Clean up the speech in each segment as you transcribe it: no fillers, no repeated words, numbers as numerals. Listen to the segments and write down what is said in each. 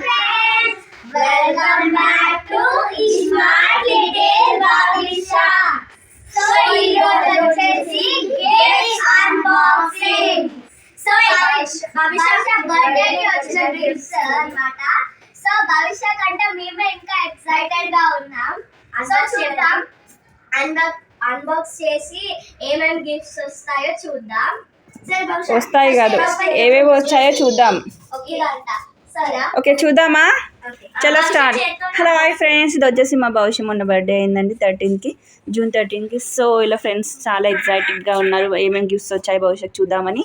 friends, welcome back to Smart Little Bhavisha. So ఈరోజు వచ్చేసి gifts unboxing. So Bhavisha birthday కి వచ్చిన gifts అన్నమాట. సో భవిష్య కంటే మేము ఇంకా ఎక్సైటెడ్ గా ఉన్నాం. సో చూద్దాం అన్బాక్స్ చేసి ఏమేం గిఫ్ట్స్ వస్తాయో చూద్దాం. వస్తాయి కాదు ఏవేవి వచ్చాయో చూద్దాం. ఓకే చూద్దామా, చలో స్టార్ట్. హలో హాయ్ ఫ్రెండ్స్, ఇది వచ్చేసి మా భవిష్యం మొన్న బర్త్డే అయిందండి జూన్ 13కి. సో ఇలా ఫ్రెండ్స్ చాలా ఎక్సైటెడ్గా ఉన్నారు ఏమేమి గిఫ్ట్స్ వచ్చాయి భవిష్యత్తు చూద్దామని.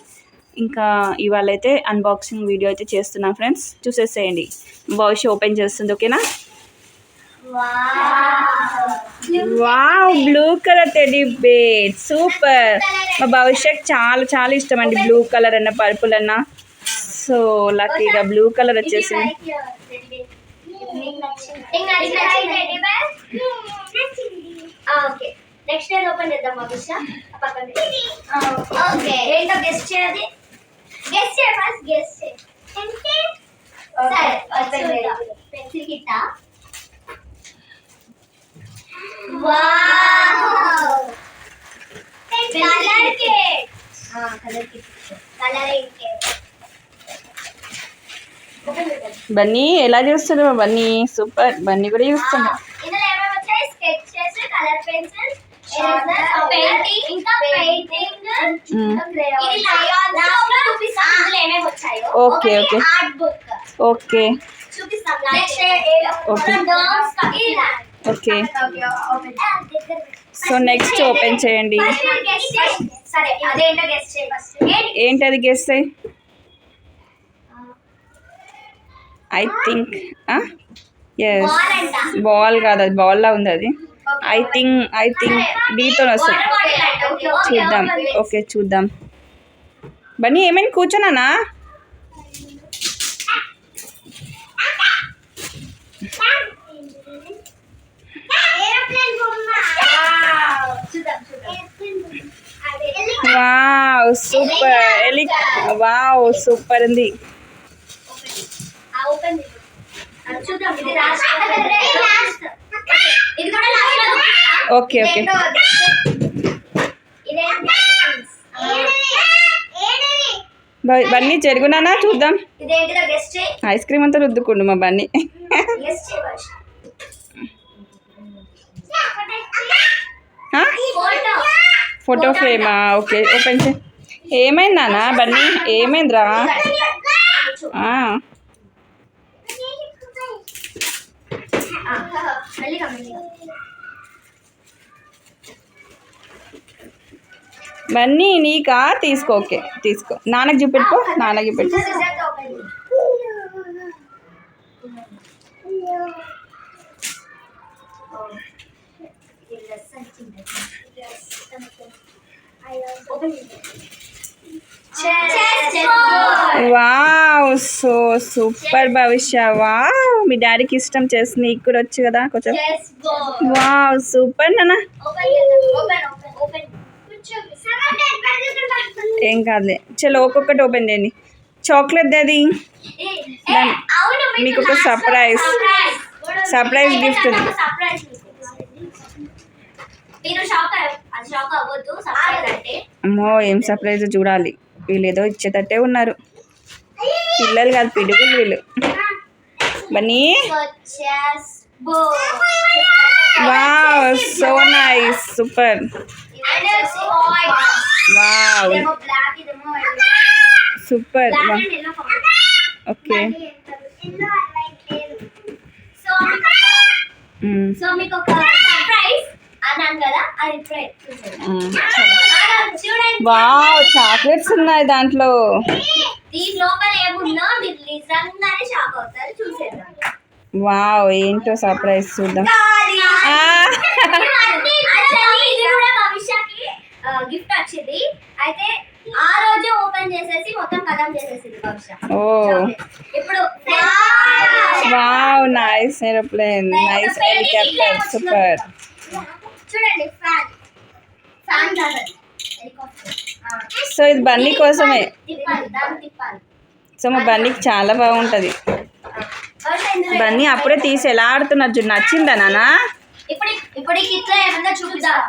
ఇంకా ఇవాళ అయితే అన్బాక్సింగ్ వీడియో అయితే చేస్తున్నాం ఫ్రెండ్స్, చూసేసేయండి. భవిష్య ఓపెన్ చేస్తుంది, ఓకేనా? Wow, blue colour teddy bear, super. మా భవిష్యత్ చాలా చాలా ఇష్టం అండి బ్లూ కలర్ అన్న పర్పుల్ అన్న. సో లక్కీగా బ్లూ కలర్ వచ్చేసింది. నెక్స్ట్ ఏది ఓపెన్ చేద్దాం భవిష్య. ఓకే ఏంటో గెస్ట్ చేయాలి. గెస్ట్ చేయ ఫస్ట్ గెస్ట్ చేయ. సరే ఓపెన్ చేద్దాం. పెన్సిల్ కిట్టా. Wow, colour cake. Colour cake, colouring cake. Bunny ఎలా చూస్తున్నావు? బన్నీ సూపర్, బన్నీ కూడా చూస్తున్నా. ఇందులో ఏమేమి వచ్చాయి? స్కెచెస్, కలర్ పెన్సిల్, పెయింటింగ్, ఇంకా పెయింటింగ్, ఇది లయాన్స్. చూపిస్తాం ఇందులో ఏమేమి వచ్చాయో. Okay okay art book. Okay చూపిస్తాం. Next okay so next open చేయండి. సరే అదేంటో గెస్ చేయి ఫస్ట్. ఏంటది గెస్ చేయి. ఐ థింక్ ఎస్ బాల్ కాదు, అది బాల్లా ఉంది అది. ఐ థింక్ డీతో వస్తుంది. చూద్దాం. ఓకే చూద్దాం. బన్నీ ఏమైనా కూర్చోనా? వావ్ సూపర్, వావ్ సూపర్ ఉంది. ఓకే ఓకే బన్నీ జరుగునా చూద్దాం. ఐస్ క్రీమ్ అంతా రుద్దుకుండు మా బన్నీ. ఫోటో ఫ్రేమా? ఓకే ఓపెన్ చే. ఏమైందానా బన్నీ, ఏమైందిరా? బన్నీ నీకా? తీసుకో. ఓకే తీసుకో. నాన్నకు చూపెట్టుకో, నాన్నకు చూపెట్టు. వావ్ సో సూపర్ భవిష్య. వావ్, మీ డాడీకి ఇష్టం చేసి నీకు కూడా వచ్చు కదా కొంచెం. వావ్ సూపర్ నాన్న. ఏం కాదులే, చలో ఒక్కొక్కటి ఓపెన్ చేయండి. చాక్లెట్ అది మీకు ఒక సర్ప్రైజ్ గిఫ్ట్ ఉంది. అమ్మో ఏం సర్ప్రైజ్ చూడాలి. వీళ్ళు ఏదో ఇచ్చేటట్టే ఉన్నారు. పిల్లలు కాదు, పిడుగులు వీళ్ళు. Bunny wow so nice, super. Wow super. Okay so మీకు ఒక సర్ప్రైజ్ అన్నాను కదా, అది వావ్ చాక్లెట్స్ ఉన్నాయి దాంట్లో. దీని లోపల ఏముందో మీరు నిజంగానే షాక్ అవుతారు, చూసేద్దాం. వావ్ ఏంటో సర్ప్రైజ్ చూద్దాం. భవిష్యకి గిఫ్ట్ వచ్చింది, అయితే ఆ రోజే ఓపెన్ చేసేసి మొత్తం కథం చేసేసింది భవిష్య. ఓ ఇప్పుడు wow nice aeroplane, nice helicopter, super. చూడండి ఫ్యాన్ కాదు. సో ఇది బన్నీ కోసమే. తిప్పాలి, దాన్ని తిప్పాలి. సో మా బన్నీకి చాలా బాగుంటుంది. బన్నీ అప్పుడే తీసి ఎలా ఆడుతున్నారు చూడు. నచ్చిందా నాన్న? ఇప్పుడు ఇట్లా ఏమన్నా చూపిద్దాం.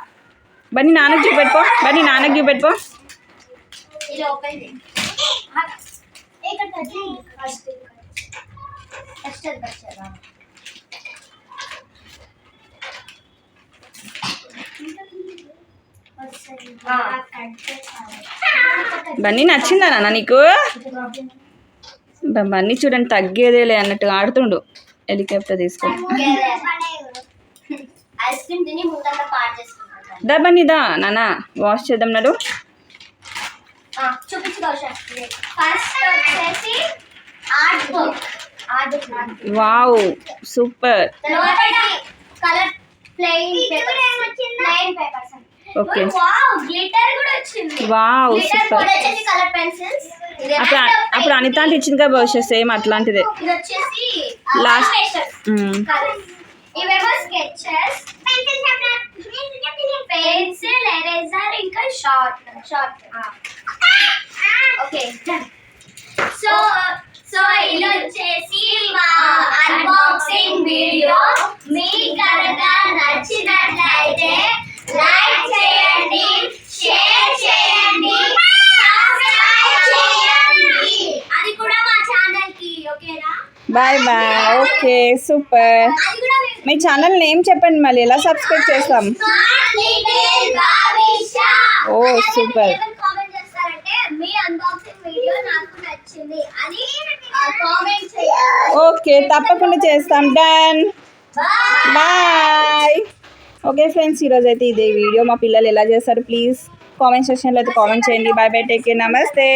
బన్నీ నాన్నకి చూపెట్టుకో. బన్నీ నాన్నకి చూపెట్టుకో. ఇలా ఓపెన్ చేయి. ఇక్కడ టచ్ చేయి. ఫస్ట్ వచ్చేదా బన్నీ నచ్చిందా నాన్న నీకు? బన్నీ చూడండి తగ్గేదేలే అన్నట్టు ఆడుతుండు హెలికాప్టర్ తీసుకొని. ఐస్ క్రీమ్ తిని మూతంతా పాడు చేసుకున్నాను. దా బన్నీ దా నాన్న వాష్ చేద్దాం నాడు. చూపించు కౌశల్. ఫస్ట్ వచ్చేసి ఆర్ట్ బుక్. Wow super. తర్వాత colour plain papers. Okay wow glitter కూడా వచ్చింది. Wow glitter super. కూడా వచ్చేసి కలర్ పెన్సిల్స్. అప్పుడు అనిత అంటే ఇచ్చింది కదా బహుశా సేమ్ అట్లాంటిదే. ఇది వచ్చేసి లాస్ట్ కలర్స్. ఇవేమో స్కెచెస్, పెన్సిల్, ఎరేజర్, ఇంకా షార్ట్. ఓకే సో ఇది వచ్చేసి మా అన్బాక్సింగ్ వీడియో. మీకు కనుక నచ్చినట్లయితే లైక్ చేయండి, షేర్ చేయండి, సబ్స్క్రైబ్ చేయండి. అది కూడా మా ఛానల్ కి. ఓకేనా? Bye bye. Okay super. అది కూడా మీ ఛానల్ నేమ్ చెప్పండి మళ్ళీ ఎలా సబ్స్క్రైబ్ చేస్తాం. ఓ సూపర్. కామెంట్ చేస్తారంటే మీ అన్బాక్సింగ్ వీడియో నాకు నచ్చింది అని కామెంట్ చేయండి. ఓకే తప్పకుండా చేస్తాం. డన్. బాయ్. ఓకే ఫ్రెండ్స్ ఈరోజు అయితే ఇదే వీడియో. మా పిల్లలు ఎలా చేస్తారు ప్లీజ్ కామెంట్ సెక్షన్లో అయితే కామెంట్ చేయండి. Bye bye. Take care. నమస్తే.